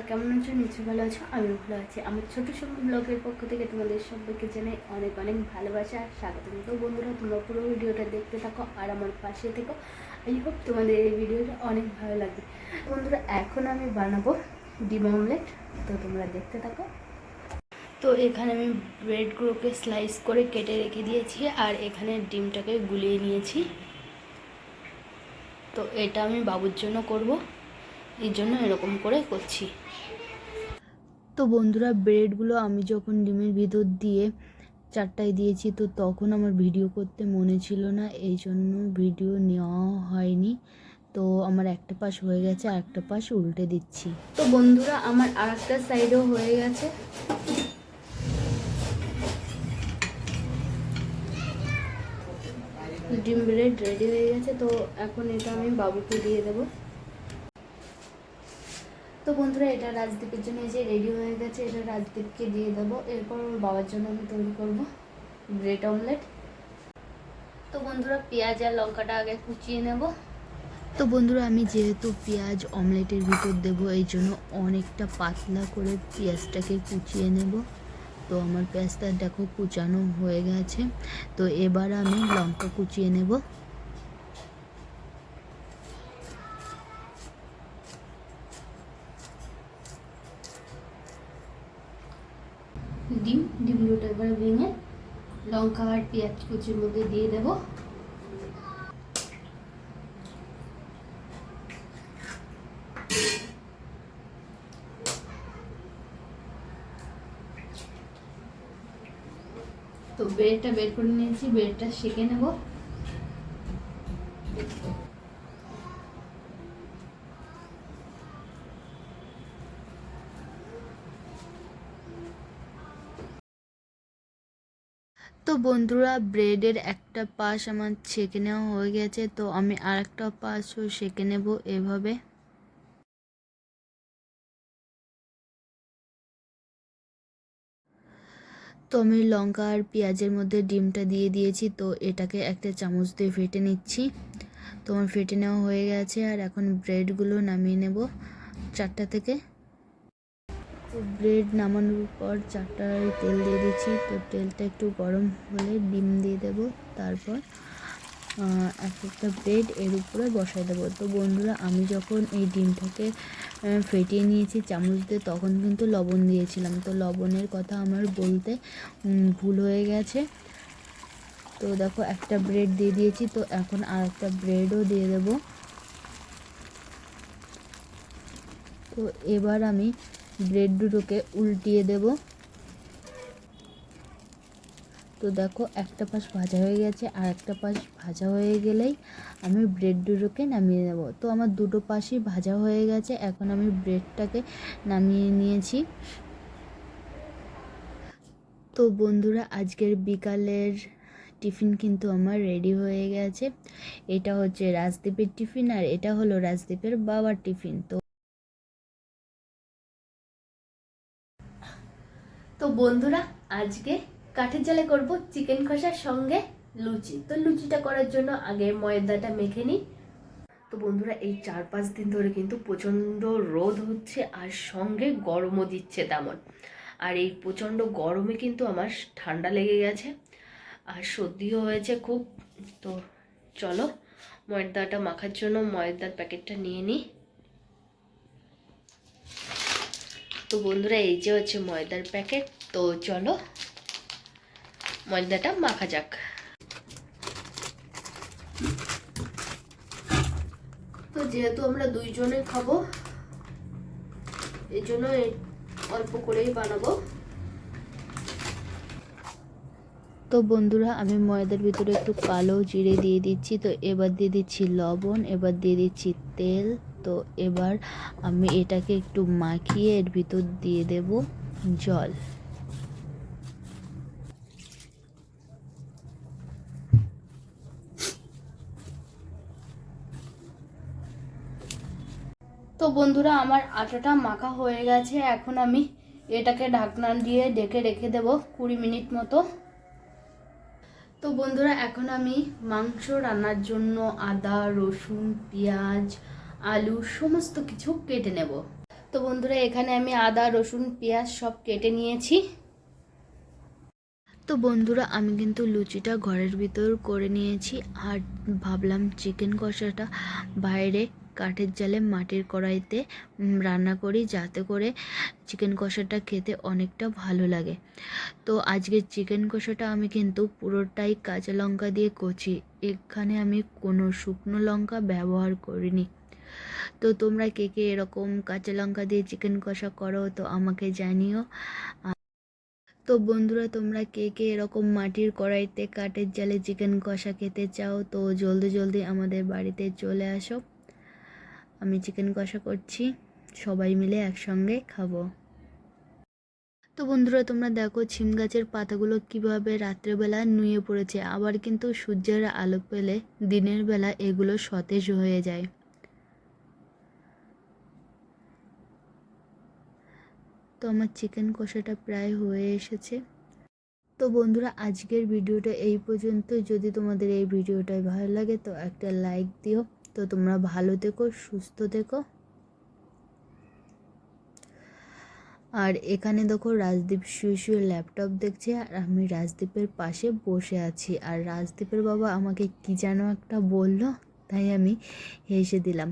তোমরা কেমন আছো? নিশ্চয়ই ভালো আছো। আমিও ভালো আছি। আমার ছোট সঙ্গে ব্লগের পক্ষ থেকে তোমাদের সবাইকে জানাই অনেক অনেক ভালোবাসা আর স্বাগতম। তো বন্ধুরা, তোমরা পুরো ভিডিওটা দেখতে থাকো আর আমার পাশে থেকো। আই হোপ তোমাদের এই ভিডিওটা অনেক ভালো লাগবে। বন্ধুরা, এখন আমি বানাবো ডিম অমলেট, তো তোমরা দেখতে থাকো। তো এখানে আমি ব্রেডগুলোকে স্লাইস করে কেটে রেখে দিয়েছি আর এখানে ডিমটাকে গুলিয়ে নিয়েছি। তো এটা আমি বাবুর জন্য করব, এই জন্য এরকম করে করছি। তো বন্ধুরা, ব্রেডগুলো আমি যখন ডিমের ভিতর দিয়ে চারটায় দিয়েছি, তো তখন আমার ভিডিও করতে মনে ছিল না, এই জন্য ভিডিও নেওয়া হয়নি। তো আমার একটা পাশ হয়ে গেছে, আর একটা পাশ উল্টে দিচ্ছি। তো বন্ধুরা, আমার আর একটা সাইডও হয়ে গেছে। ডিম ব্রেড রেডি হয়ে গেছে। তো এখন এটা আমি বাবুকে দিয়ে দেবো। তো বন্ধুরা, এটা রাজদীপের জন্য যে রেডি হয়ে গেছে, এটা রাজদীপকে দিয়ে দেবো। এরপর ওর বাবার জন্য আমি তৈরি করব ব্রেড অমলেট। তো বন্ধুরা, পেঁয়াজ আর লঙ্কাটা আগে কুচিয়ে নেব। তো বন্ধুরা, আমি যেহেতু পেঁয়াজ অমলেটের ভিতর দেবো, এই জন্য অনেকটা পাতলা করে পেঁয়াজটাকে কুচিয়ে নেব। তো আমার পেঁয়াজটা দেখো কুচানো হয়ে গেছে। তো এবার আমি লঙ্কা কুচিয়ে নেব। ডিমগুলো এবার ভেঙে লঙ্কা আর পেঁয়াজ কুচির মধ্যে দিয়ে দেব। তো ব্রেডটা বের করে নিয়েছি, ব্রেডটা সেঁকে নেব। তো বন্ধুরা, ব্রেডের একটা পাশ আমার সেঁকে নেওয়া হয়ে গেছে। তো আমি আর একটা পাশও সেঁকে নেব এভাবে। তো আমি লঙ্কা আর পেঁয়াজের মধ্যে ডিমটা দিয়ে দিয়েছি। তো এটাকে একটা চামচ দিয়ে ফেটে নিচ্ছি। তো আমার ফেটে নেওয়া হয়ে গেছে। আর এখন ব্রেডগুলো নামিয়ে নেব চারটা থেকে। তো ব্রেড নামানোর পর চারটায় তেল দিয়ে দিচ্ছি। তো তেলটা একটু গরম হলে ডিম দিয়ে দেব। তারপর এক একটা ব্রেড এর উপরে বসাই দেবো। তো বন্ধুরা, আমি যখন এই ডিমটাকে ফেটিয়ে নিয়েছি চামচ দিয়ে, তখন কিন্তু লবণ দিয়েছিলাম। তো লবণের কথা আমার বলতে ভুল হয়ে গেছে। তো দেখো, একটা ব্রেড দিয়ে দিয়েছি। তো এখন আর একটা ব্রেডও দিয়ে দেব। তো এবার আমি ব্রেড দুটোকে উল্টিয়ে দেব। তো দেখো, একটা পাশ ভাজা হয়ে গেছে, আর একটা পাশ ভাজা হয়ে গেলেই আমি ব্রেড দুটোকে নামিয়ে নেব। তো আমার দুটো পাশই ভাজা হয়ে গেছে। এখন আমি ব্রেডটাকে নামিয়ে নিয়েছি। তো বন্ধুরা, আজকের বিকালের টিফিন কিন্তু আমার রেডি হয়ে গেছে। এটা হচ্ছে রাজদীপের টিফিন, আর এটা হলো রাজদীপের বাবার টিফিন। তো বন্ধুরা, আজকে কাঠের জালে করব চিকেন কষার সঙ্গে লুচি। তো লুচিটা করার জন্য আগে ময়দাটা মেখে নিই। তো বন্ধুরা, এই 4-5 দিন ধরে কিন্তু প্রচণ্ড রোদ হচ্ছে আর সঙ্গে গরমও দিচ্ছে তেমন। আর এই প্রচণ্ড গরমে কিন্তু আমার ঠান্ডা লেগে গেছে আর সর্দিও হয়েছে খুব। তো চলো, ময়দাটা মাখার জন্য ময়দার প্যাকেটটা নিয়ে নিই। তো বন্ধুরা, এই যে হচ্ছে ময়দার প্যাকেট। তো চলো ময়দাটা মাখা যাক। তো যেহেতু আমরা দুইজনে খাবো, এই জন্য অল্প করেই বানাবো। তো বন্ধুরা, আমি ময়দার ভিতরে একটু কালো জিরে দিয়ে দিচ্ছি। তো এবার দিয়ে দিচ্ছি লবণ, এবার দিয়ে দিচ্ছি তেল। তো এবার আমি এটাকে একটু মাখিয়ে এর ভিতর দিয়ে দেব জল। তো বন্ধুরা, আমার আটাটা মাখা হয়ে গেছে। এখন আমি এটাকে ঢাকনা দিয়ে ঢেকে রেখে দেব 20 মিনিট মতো। তো বন্ধুরা, এখন আমি মাংস রান্নার জন্য আদা, রসুন, পেঁয়াজ, আলু সমস্ত কিছু কেটে নেব। তো বন্ধুরা এখানে আমি আদা রসুন পেঁয়াজ সব কেটে নিয়েছি। তো বন্ধুরা আমি কিন্তু লুচিটা ঘরের ভিতর করে নিয়েছি, আর ভাবলাম চিকেন কষাটা বাইরে কাঠের জালে মাটির কড়াইতে রান্না করি, যাতে করে চিকেন কষাটা খেতে অনেকটা ভালো লাগে। তো আজকে চিকেন কষাটা আমি কিন্তু পুরোটাই কাঁচা লঙ্কা দিয়ে কষি, এখানে আমি কোনো শুকনো লঙ্কা ব্যবহার করিনি। তো তোমরা কে কে এরকম কাঁচা লঙ্কা দিয়ে চিকেন কষা করো তো আমাকে জানিও। তো বন্ধুরা তোমরা কে কে এরকম মাটির কড়াইতে কাঠের জালে চিকেন কষা খেতে চাও তো জলদি জলদি আমাদের বাড়িতে চলে আসো, আমি চিকেন কষা করছি, সবাই মিলে একসঙ্গে খাবো। তো বন্ধুরা তোমরা দেখো ছিম গাছের পাতাগুলো কিভাবে রাত্রেবেলা নুয়ে পড়েছে, আবার কিন্তু সূর্যের আলো পেলে দিনের বেলা এগুলো সতেজ হয়ে যায়। তো আমার চিকেন কষাটা প্রায় হয়ে এসেছে। তো বন্ধুরা আজকের ভিডিওটা এই পর্যন্ত। যদি তোমাদের এই ভিডিওটা ভালো লাগে তো একটা লাইক দিও। তো তোমরা ভালো থেকো, সুস্থ থেকো। আর এখানে দেখো রাজদীপ শুয়ে শুয়ে ল্যাপটপ দেখছে, আর আমি রাজদীপের পাশে বসে আছি, আর রাজদীপের বাবা আমাকে কি যেন একটা বলল, তাই আমি হেসে দিলাম।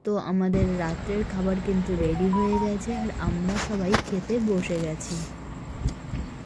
তো আমাদের রাত্রের খাবার কিন্তু রেডি হয়ে গেছে, আর আমরা সবাই খেতে বসে গেছি।